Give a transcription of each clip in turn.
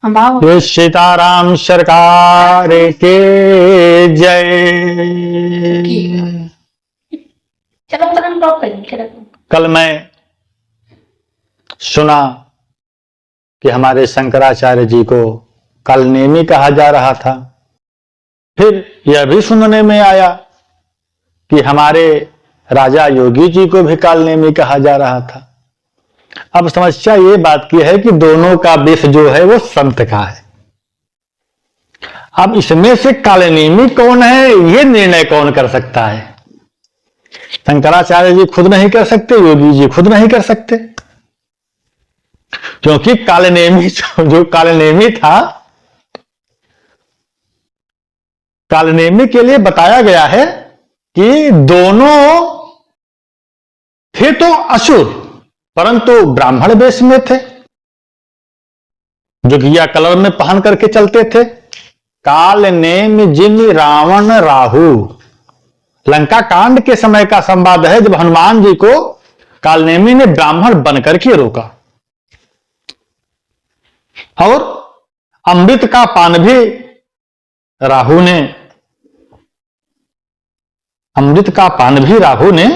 ये सीताराम सरकार के जय। कल मैं सुना कि हमारे शंकराचार्य जी को कालनेमी कहा जा रहा था। फिर यह भी सुनने में आया कि हमारे राजा योगी जी को भी कालनेमी कहा जा रहा था। अब समस्या ये बात की है कि दोनों का विष जो है वो संत का है। अब इसमें से कालनेमी कौन है ये निर्णय कौन कर सकता है? शंकराचार्य जी खुद नहीं कर सकते, योगी जी खुद नहीं कर सकते, क्योंकि कालनेमी जो कालनेमी था, कालनेमी के लिए बताया गया है कि दोनों थे तो असुर परंतु ब्राह्मण वेश में थे, जोगिया कलर में पहन करके चलते थे। कालनेमी जिमि रावण राहु, लंका कांड के समय का संवाद है जब हनुमान जी को कालनेमी ने ब्राह्मण बनकर के रोका और अमृत का पान भी राहु ने, अमृत का पान भी राहु ने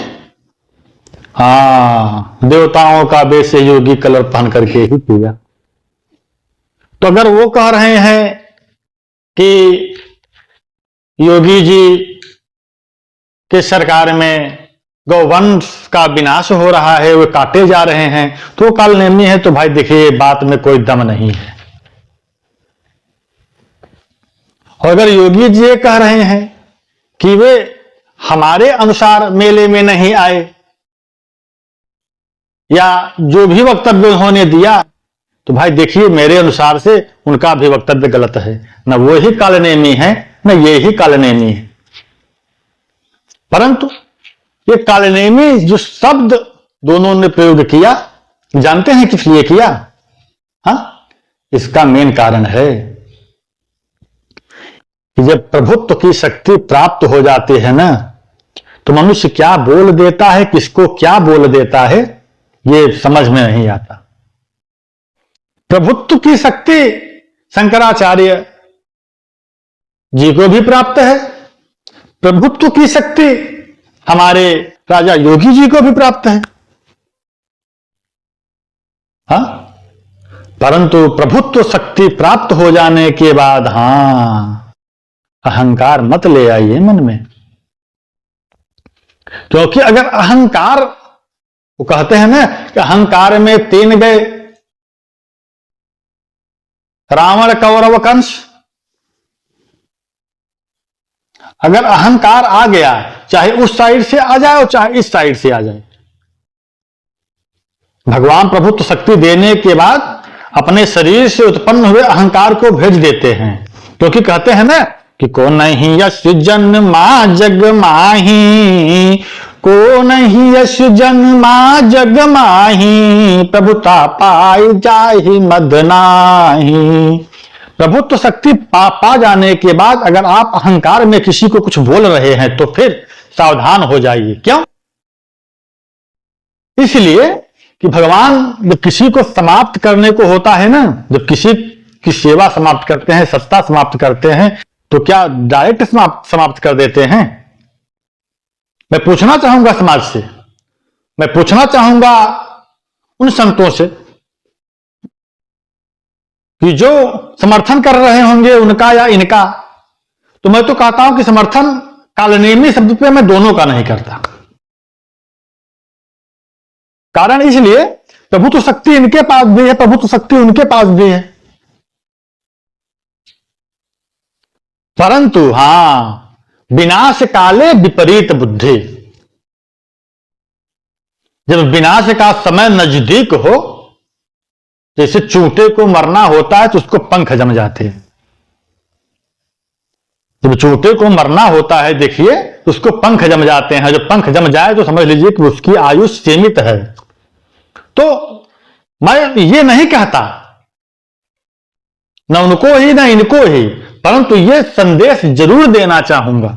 देवताओं का वेश योगी कलर पहन करके ही किया। तो अगर वो कह रहे हैं कि योगी जी के सरकार में गौवंश का विनाश हो रहा है, वो काटे जा रहे हैं, तो कालनेमी है, तो भाई देखिए बात में कोई दम नहीं है। और अगर योगी जी ये कह रहे हैं कि वे हमारे अनुसार मेले में नहीं आए या जो भी वक्तव्य उन्होंने दिया, तो भाई देखिए मेरे अनुसार से उनका भी वक्तव्य गलत है। न वो ही कालनेमी है न ये ही कालनेमी है। परंतु ये कालनेमी जो शब्द दोनों ने प्रयोग किया, जानते हैं किस लिए किया? इसका मेन कारण है कि जब प्रभुत्व की शक्ति प्राप्त हो जाती है ना, तो मनुष्य क्या बोल देता है, किसको क्या बोल देता है, ये समझ में नहीं आता। प्रभुत्व की शक्ति शंकराचार्य जी को भी प्राप्त है, प्रभुत्व की शक्ति हमारे राजा योगी जी को भी प्राप्त है। परंतु प्रभुत्व शक्ति प्राप्त हो जाने के बाद अहंकार मत ले आइए मन में, क्योंकि अगर अहंकार, वो कहते हैं ना कि अहंकार में 3 गए, रावण कौरव कंस। अगर अहंकार आ गया, चाहे उस साइड से आ जाए और चाहे इस साइड से आ जाए, भगवान प्रभुत्व शक्ति देने के बाद अपने शरीर से उत्पन्न हुए अहंकार को भेज देते हैं। क्योंकि कहते हैं ना कि को नहीं यश जन्मा जग माही, को नहीं यश जन्मा जग माही, प्रभुता पाई जाहि मद नाही। प्रभुत्व शक्ति पा जाने के बाद अगर आप अहंकार में किसी को कुछ बोल रहे हैं तो फिर सावधान हो जाइए। क्यों? इसलिए कि भगवान जब किसी को समाप्त करने को होता है ना, जब किसी की सेवा समाप्त करते हैं, सत्ता समाप्त करते हैं, तो क्या डायरेक्ट समाप्त कर देते हैं? मैं पूछना चाहूंगा समाज से, मैं पूछना चाहूंगा उन संतों से कि जो समर्थन कर रहे होंगे उनका या इनका, तो मैं तो कहता हूं कि समर्थन कालनेमी शब्द पे मैं दोनों का नहीं करता। कारण इसलिए प्रभुत्व शक्ति इनके पास भी है, प्रभुत्व शक्ति उनके पास भी है, परंतु विनाश काले विपरीत बुद्धि। जब विनाश का समय नजदीक हो, जैसे चूंटे को मरना होता है तो उसको पंख जम जाते हैं। जब चूंटे को मरना होता है देखिए तो उसको पंख जम जाते हैं। जब पंख जम जाए तो समझ लीजिए कि उसकी आयु सीमित है। तो मैं ये नहीं कहता न उनको ही न इनको ही, परंतु ये संदेश जरूर देना चाहूंगा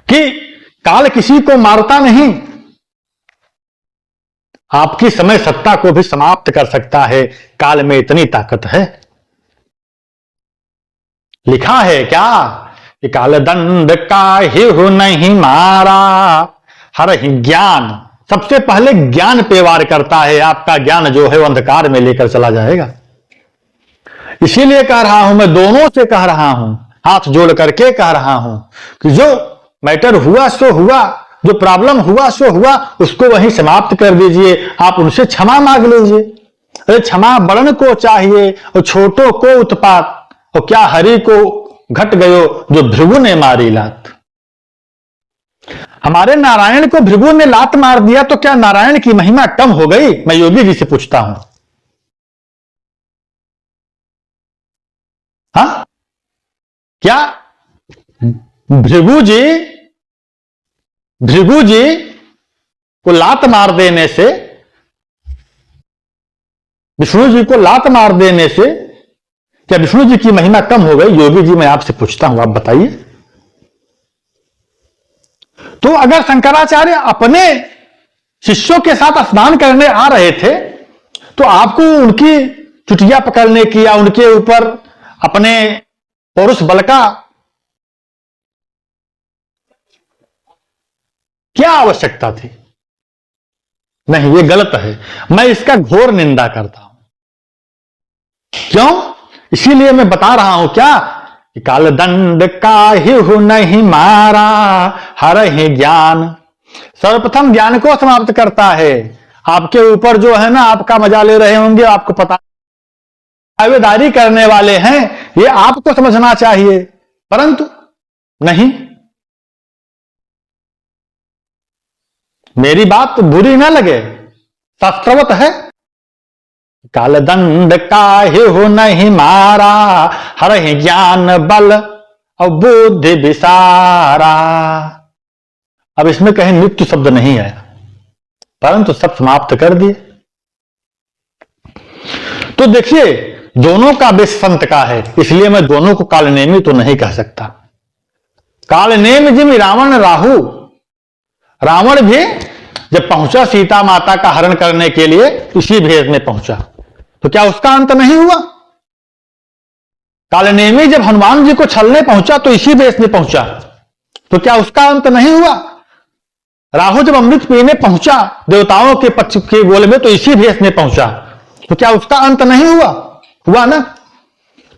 कि काल किसी को मारता नहीं। आपकी समय सत्ता को भी समाप्त कर सकता है। काल में इतनी ताकत है। लिखा है क्या कि काल दंड काहू नहीं मारा, हरहि ज्ञान। सबसे पहले ज्ञान पे वार करता है। आपका ज्ञान जो है वो अंधकार में लेकर चला जाएगा। इसीलिए कह रहा हूं, मैं दोनों से कह रहा हूं, हाथ जोड़ करके कह रहा हूं कि जो मैटर हुआ सो हुआ, जो प्रॉब्लम हुआ सो हुआ, उसको वहीं समाप्त कर दीजिए। आप उनसे क्षमा मांग लीजिए। अरे क्षमा बड़न को चाहिए और छोटों को उत्पात, और क्या हरि को घट गयो जो भृगु ने मारी लात। हमारे नारायण को भृगु ने लात मार दिया तो क्या नारायण की महिमा कम हो गई? मैं योगी जी से पूछता हूं। हाँ, क्या भृगु जी को लात मार देने से, विष्णु जी को लात मार देने से क्या विष्णु जी की महिमा कम हो गई? योगी जी मैं आपसे पूछता हूं, आप बताइए। तो अगर शंकराचार्य अपने शिष्यों के साथ स्नान करने आ रहे थे तो आपको उनकी चुटिया पकड़ने की या उनके ऊपर अपने पौरुष बल का क्या आवश्यकता थी? नहीं, ये गलत है। मैं इसका घोर निंदा करता हूं। क्यों? इसीलिए मैं बता रहा हूं क्या कि काल दंड काहू नहीं मारा, हरहि ज्ञान। सर्वप्रथम ज्ञान को समाप्त करता है। आपके ऊपर जो है ना, आपका मजा ले रहे होंगे, आपको पता दावेदारी करने वाले हैं, ये आपको समझना चाहिए, परंतु नहीं। मेरी बात बुरी ना लगे, शास्त्रवत है। काल दंड काहू नहीं मारा, हरहि ज्ञान बल और बुद्धि विसारा। अब इसमें कहीं मृत्यु शब्द नहीं आया, परंतु सब समाप्त कर दिए। तो देखिए, दोनों का बेस संत का है, इसलिए मैं दोनों को कालनेमी तो नहीं कह सकता। कालनेम जिम रावण राहु। रावण भी जब पहुंचा सीता माता का हरण करने के लिए, इसी भेष में पहुंचा, तो क्या उसका अंत नहीं हुआ? कालनेमी जब हनुमान जी को छलने पहुंचा तो इसी भेष में पहुंचा, तो क्या उसका अंत नहीं हुआ? राहु जब अमृत पीने पहुंचा देवताओं के पक्ष के गोल में, तो इसी भेष में पहुंचा, तो क्या उसका अंत नहीं हुआ? हुआ ना।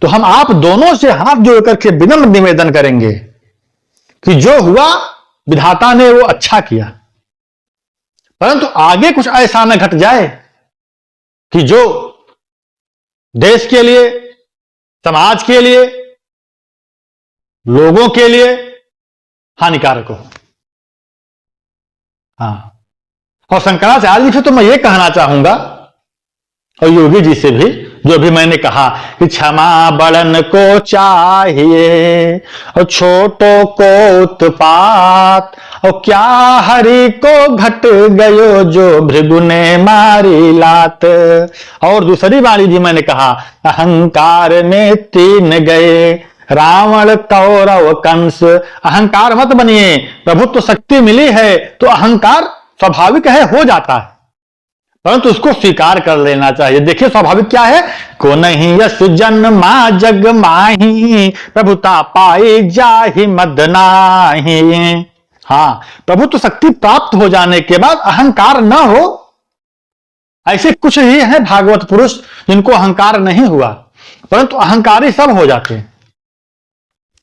तो हम आप दोनों से हाथ जोड़कर के विनम्र निवेदन करेंगे कि जो हुआ विधाता ने वो अच्छा किया, परंतु आगे कुछ ऐसा न घट जाए कि जो देश के लिए, समाज के लिए, लोगों के लिए हानिकारक हो। हाँ, और शंकराचार्य जी से तो मैं ये कहना चाहूंगा, और योगी जी से भी, जो भी मैंने कहा कि क्षमा बड़न को चाहिए और छोटों को उत्पात, और क्या हरि को घट गयो जो भृगु ने मारी लात। और दूसरी वाली भी मैंने कहा, अहंकार में 3 गए रावण कौरव कंस। अहंकार मत बनिए, प्रभुत्व शक्ति मिली है तो अहंकार स्वाभाविक है, हो जाता है, परंतु उसको स्वीकार कर लेना चाहिए। देखिए स्वाभाविक क्या है, को नहीं यश जन्मा जग माही, प्रभुता पाई जाहि मद नाही। हाँ, प्रभुत्व शक्ति प्राप्त हो जाने के बाद अहंकार न हो, ऐसे कुछ ही है भागवत पुरुष जिनको अहंकार नहीं हुआ, परंतु अहंकारी सब हो जाते हैं।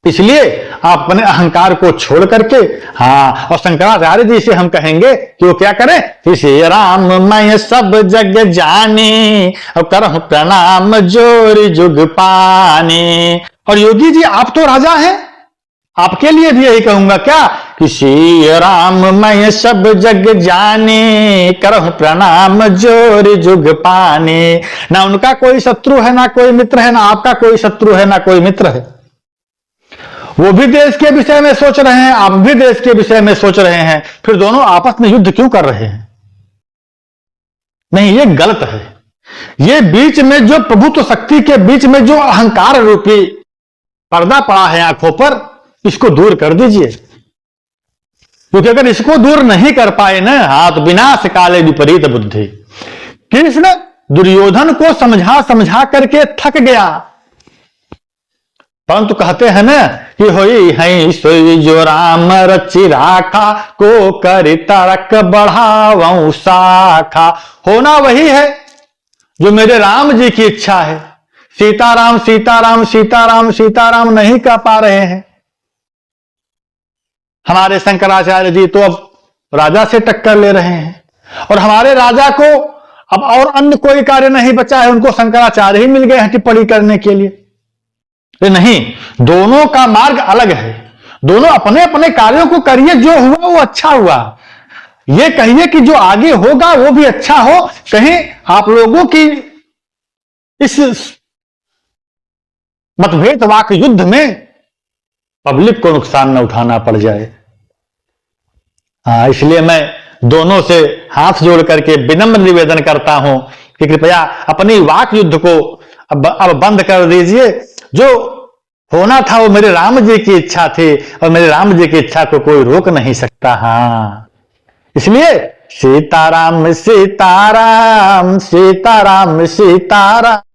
इसलिए आप अपने अहंकार को छोड़ करके, हाँ, और शंकराचार्य जी से हम कहेंगे कि वो क्या करें, श्री राम मैं सब जग जानी और करहु प्रणाम जोर जुग पानी। और योगी जी आप तो राजा हैं, आपके लिए भी यही कहूंगा क्या कि श्री राम मैं सब जग जानी करहु प्रणाम जोर जुग पानी। ना उनका कोई शत्रु है, ना कोई मित्र है, ना आपका कोई शत्रु है, ना कोई मित्र है। वो भी देश के विषय में सोच रहे हैं, आप भी देश के विषय में सोच रहे हैं, फिर दोनों आपस में युद्ध क्यों कर रहे हैं? नहीं, ये गलत है। ये बीच में जो प्रभुत्व शक्ति के बीच में जो अहंकार रूपी पर्दा पड़ा है आंखों पर, इसको दूर कर दीजिए। क्योंकि अगर इसको दूर नहीं कर पाए ना, हाँ, तो विनाश काले विपरीत बुद्धि। कृष्ण दुर्योधन को समझा समझा करके थक गया, परंतु कहते हैं ना कि होई है सोई जो राम रचि राखा, को कर तरक बढ़ावं शाखा। होना वही है जो मेरे राम जी की इच्छा है। सीताराम सीताराम सीताराम सीताराम नहीं कह पा रहे हैं हमारे शंकराचार्य जी, तो अब राजा से टक्कर ले रहे हैं, और हमारे राजा को अब और अन्य कोई कार्य नहीं बचा है, उनको शंकराचार्य ही मिल गए हैं टिप्पणी करने के लिए। नहीं, दोनों का मार्ग अलग है, दोनों अपने अपने कार्यों को करिए, जो हुआ वो अच्छा हुआ। ये कहिए कि जो आगे होगा वो भी अच्छा हो, कहीं आप लोगों की इस मतभेद वाक युद्ध में पब्लिक को नुकसान न उठाना पड़ जाए। हाँ, इसलिए मैं दोनों से हाथ जोड़ करके विनम्र निवेदन करता हूं कि कृपया अपनी वाक युद्ध को अब बंद कर दीजिए। जो होना था वो मेरे राम जी की इच्छा थी, और मेरे राम जी की इच्छा को कोई रोक नहीं सकता। हाँ, इसलिए सीताराम सीताराम सीताराम सीताराम।